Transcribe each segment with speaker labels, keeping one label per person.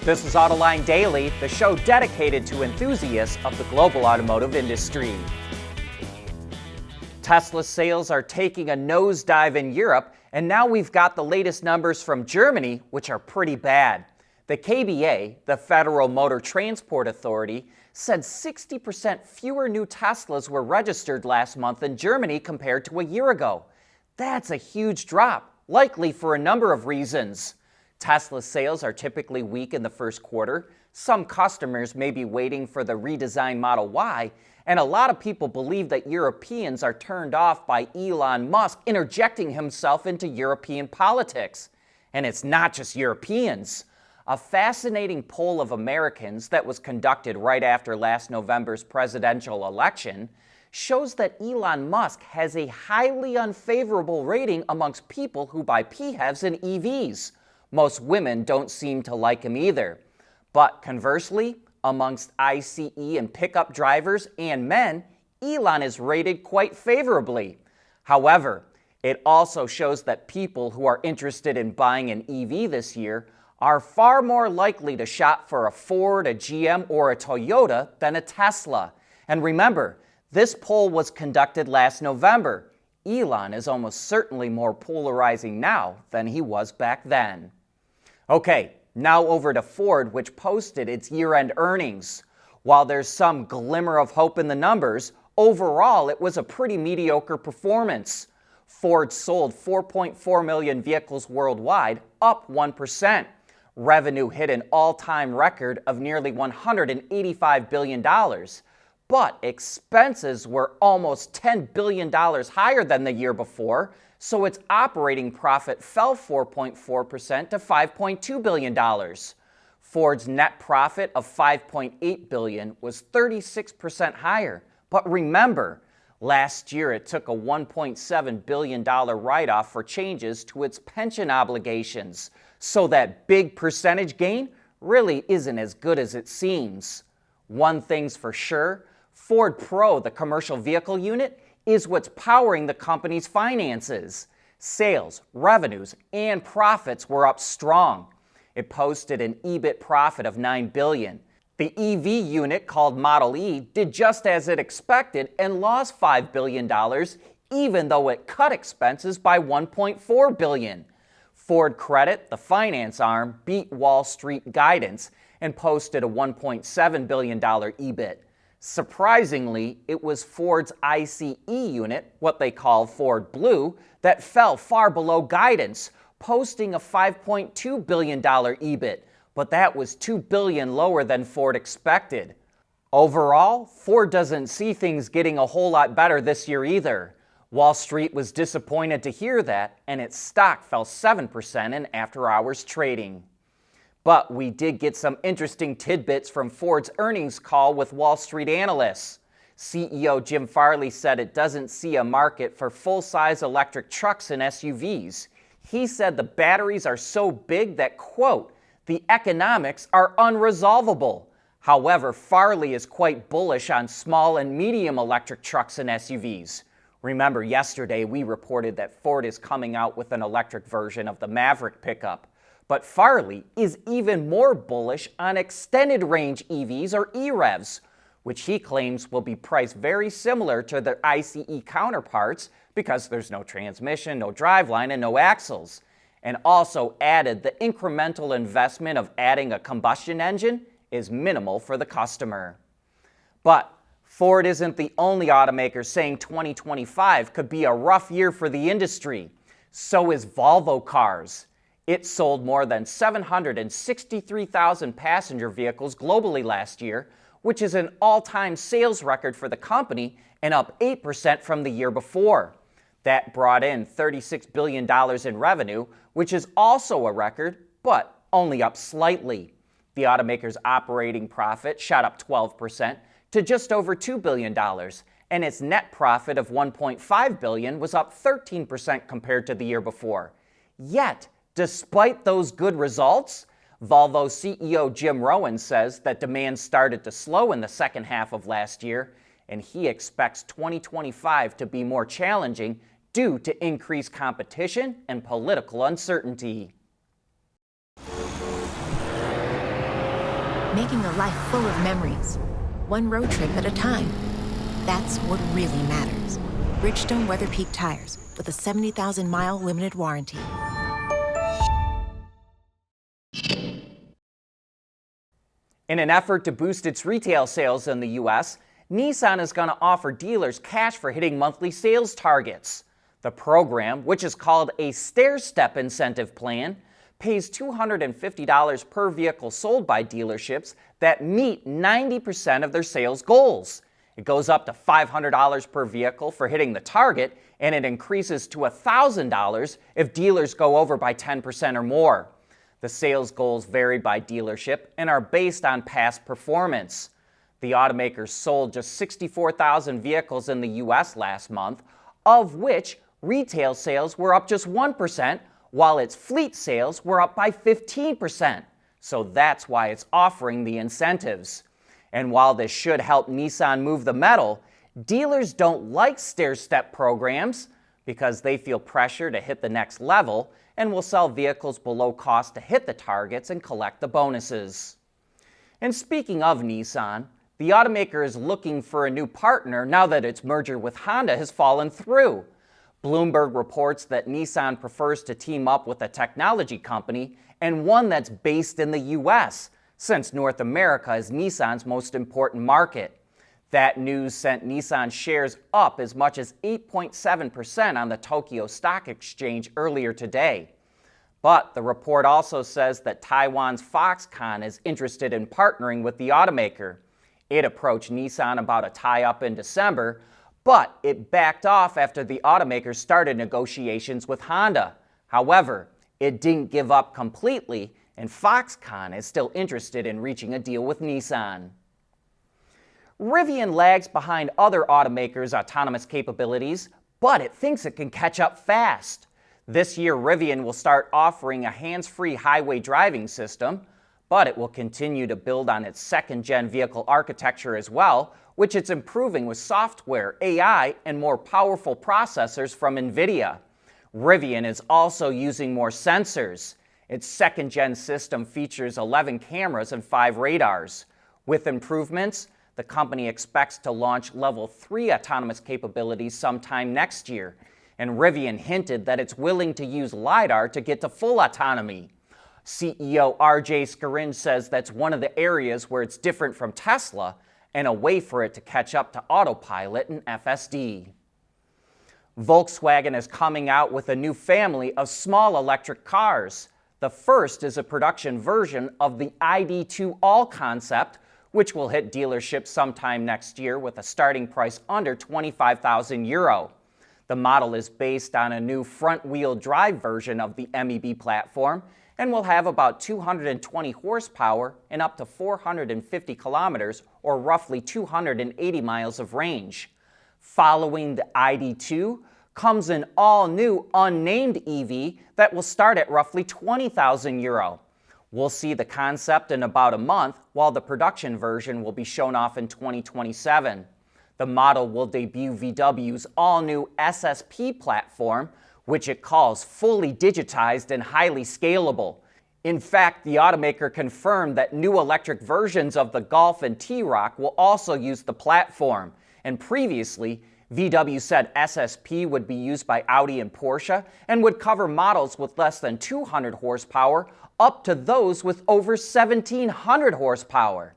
Speaker 1: This is Autoline Daily, the show dedicated to enthusiasts of the global automotive industry. Tesla sales are taking a nosedive in Europe, and now we've got the latest numbers from Germany, which are pretty bad. The KBA, the Federal Motor Transport Authority, said 60% fewer new Teslas were registered last month in Germany compared to a year ago. That's a huge drop, likely for a number of reasons. Tesla sales are typically weak in the first quarter. Some customers may be waiting for the redesigned Model Y, and a lot of people believe that Europeans are turned off by Elon Musk interjecting himself into European politics. And it's not just Europeans. A fascinating poll of Americans that was conducted right after last November's presidential election shows that Elon Musk has a highly unfavorable rating amongst people who buy PHEVs and EVs. Most women don't seem to like him either. But conversely, amongst ICE and pickup drivers and men, Elon is rated quite favorably. However, it also shows that people who are interested in buying an EV this year are far more likely to shop for a Ford, a GM, or a Toyota than a Tesla. And remember, this poll was conducted last November. Elon is almost certainly more polarizing now than he was back then. Okay, now over to Ford, which posted its year-end earnings. While there's some glimmer of hope in the numbers, overall it was a pretty mediocre performance. Ford sold 4.4 million vehicles worldwide, up 1%. Revenue hit an all-time record of nearly $185 billion. But expenses were almost $10 billion higher than the year before, so its operating profit fell 4.4% to $5.2 billion. Ford's net profit of $5.8 billion was 36% higher. But remember, last year it took a $1.7 billion write-off for changes to its pension obligations, so that big percentage gain really isn't as good as it seems. One thing's for sure, Ford Pro, the commercial vehicle unit, is what's powering the company's finances. Sales, revenues, and profits were up strong. It posted an EBIT profit of $9 billion. The EV unit, called Model E, did just as it expected and lost $5 billion, even though it cut expenses by $1.4 billion. Ford Credit, the finance arm, beat Wall Street guidance and posted a $1.7 billion EBIT. Surprisingly, it was Ford's ICE unit, what they call Ford Blue, that fell far below guidance, posting a $5.2 billion EBIT, but that was $2 billion lower than Ford expected. Overall, Ford doesn't see things getting a whole lot better this year either. Wall Street was disappointed to hear that, and its stock fell 7% in after-hours trading. But we did get some interesting tidbits from Ford's earnings call with Wall Street analysts. CEO Jim Farley said it doesn't see a market for full-size electric trucks and SUVs. He said the batteries are so big that, quote, the economics are unresolvable. However, Farley is quite bullish on small and medium electric trucks and SUVs. Remember, yesterday we reported that Ford is coming out with an electric version of the Maverick pickup. But Farley is even more bullish on extended range EVs or EREVs, which he claims will be priced very similar to their ICE counterparts because there's no transmission, no driveline, and no axles. And also added the incremental investment of adding a combustion engine is minimal for the customer. But Ford isn't the only automaker saying 2025 could be a rough year for the industry. So is Volvo Cars. It sold more than 763,000 passenger vehicles globally last year, which is an all-time sales record for the company and up 8% from the year before. That brought in $36 billion in revenue, which is also a record, but only up slightly. The automaker's operating profit shot up 12% to just over $2 billion, and its net profit of $1.5 billion was up 13% compared to the year before. Yet, despite those good results, Volvo CEO Jim Rowan says that demand started to slow in the second half of last year, and he expects 2025 to be more challenging due to increased competition and political uncertainty.
Speaker 2: making a life full of memories, one road trip at a time. That's what really matters. Bridgestone Weather Peak Tires, with a 70,000-mile limited warranty.
Speaker 1: In an effort to boost its retail sales in the U.S., Nissan is going to offer dealers cash for hitting monthly sales targets. The program, which is called a stair-step incentive plan, pays $250 per vehicle sold by dealerships that meet 90% of their sales goals. It goes up to $500 per vehicle for hitting the target, and it increases to $1,000 if dealers go over by 10% or more. The sales goals vary by dealership and are based on past performance. The automakers sold just 64,000 vehicles in the U.S. last month, of which retail sales were up just 1%, while its fleet sales were up by 15%. So that's why it's offering the incentives. And while this should help Nissan move the metal, dealers don't like stair-step programs because they feel pressure to hit the next level and will sell vehicles below cost to hit the targets and collect the bonuses. And speaking of Nissan, the automaker is looking for a new partner now that its merger with Honda has fallen through. Bloomberg reports that Nissan prefers to team up with a technology company and one that's based in the U.S., since North America is Nissan's most important market. That news sent Nissan shares up as much as 8.7% on the Tokyo Stock Exchange earlier today. But the report also says that Taiwan's Foxconn is interested in partnering with the automaker. It approached Nissan about a tie-up in December, but it backed off after the automaker started negotiations with Honda. However, it didn't give up completely, and Foxconn is still interested in reaching a deal with Nissan. Rivian lags behind other automakers' autonomous capabilities, but it thinks it can catch up fast. This year, Rivian will start offering a hands-free highway driving system, but it will continue to build on its second-gen vehicle architecture as well, which it's improving with software, AI, and more powerful processors from NVIDIA. Rivian is also using more sensors. Its second-gen system features 11 cameras and 5 radars. With improvements, the company expects to launch Level 3 autonomous capabilities sometime next year, and Rivian hinted that it's willing to use LiDAR to get to full autonomy. CEO RJ Scaringe says that's one of the areas where it's different from Tesla and a way for it to catch up to autopilot and FSD. Volkswagen is coming out with a new family of small electric cars. The first is a production version of the ID.2 All concept, which will hit dealerships sometime next year with a starting price under €25,000. The model is based on a new front-wheel drive version of the MEB platform and will have about 220 horsepower and up to 450 kilometers, or roughly 280 miles of range. Following the ID.2 comes an all-new unnamed EV that will start at roughly €20,000. We'll see the concept in about a month, while the production version will be shown off in 2027. The model will debut VW's all-new SSP platform, which it calls fully digitized and highly scalable. In fact, the automaker confirmed that new electric versions of the Golf and T-Roc will also use the platform. And previously, VW said SSP would be used by Audi and Porsche and would cover models with less than 200 horsepower up to those with over 1,700 horsepower.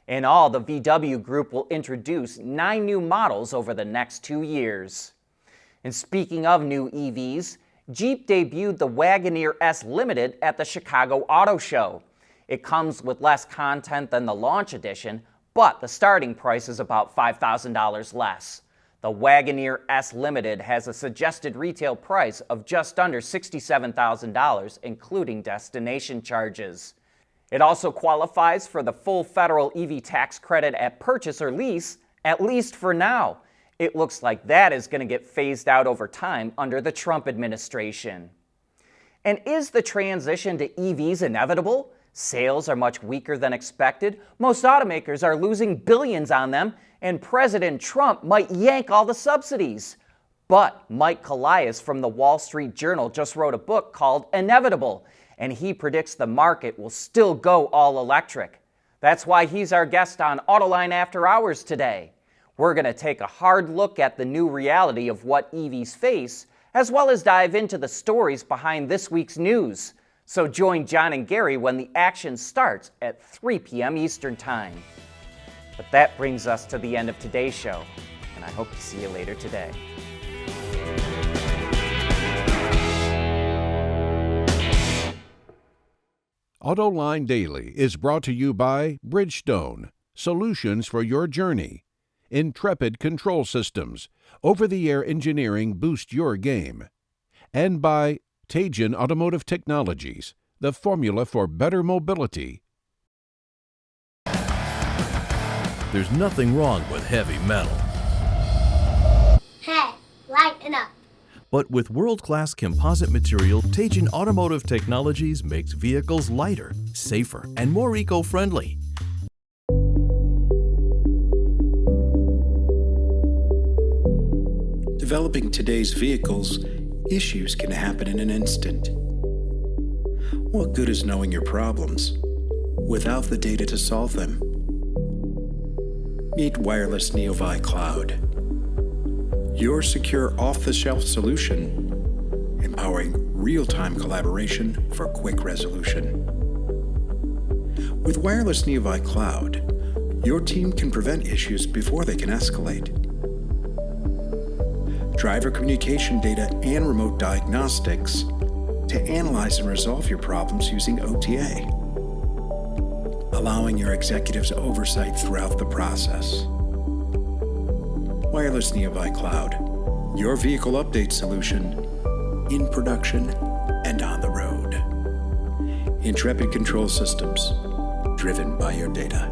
Speaker 1: In all, the VW group will introduce 9 new models over the next 2 years. And speaking of new EVs, Jeep debuted the Wagoneer S Limited at the Chicago Auto Show. It comes with less content than the launch edition, but the starting price is about $5,000 less. The Wagoneer S Limited has a suggested retail price of just under $67,000, including destination charges. It also qualifies for the full federal EV tax credit at purchase or lease, at least for now. It looks like that is going to get phased out over time under the Trump administration. And is the transition to EVs inevitable? Sales are much weaker than expected. Most automakers are losing billions on them, and President Trump might yank all the subsidies. But Mike Callias from the Wall Street Journal just wrote a book called Inevitable, and he predicts the market will still go all electric. That's why he's our guest on Autoline After Hours today. We're going to take a hard look at the new reality of what EVs face, as well as dive into the stories behind this week's news. So join John and Gary when the action starts at 3 p.m. Eastern Time. But that brings us to the end of today's show, and I hope to see you later today.
Speaker 3: Autoline Daily is brought to you by Bridgestone, solutions for your journey. Intrepid Control Systems, over-the-air engineering boost your game. And by Teijin Automotive Technologies, the formula for better mobility.
Speaker 4: There's nothing wrong with heavy metal.
Speaker 5: Hey, lighten up.
Speaker 4: But with world-class composite material, Teijin Automotive Technologies makes vehicles lighter, safer, and more eco-friendly.
Speaker 6: Developing today's vehicles, issues can happen in an instant. What good is knowing your problems without the data to solve them? Meet Wireless Neovi Cloud, your secure off-the-shelf solution, empowering real-time collaboration for quick resolution. With Wireless Neovi Cloud, your team can prevent issues before they can escalate. Driver communication data and remote diagnostics to analyze and resolve your problems using OTA, allowing your executives oversight throughout the process. Wireless Neovi Cloud, your vehicle update solution in production and on the road. Intrepid Control Systems, driven by your data.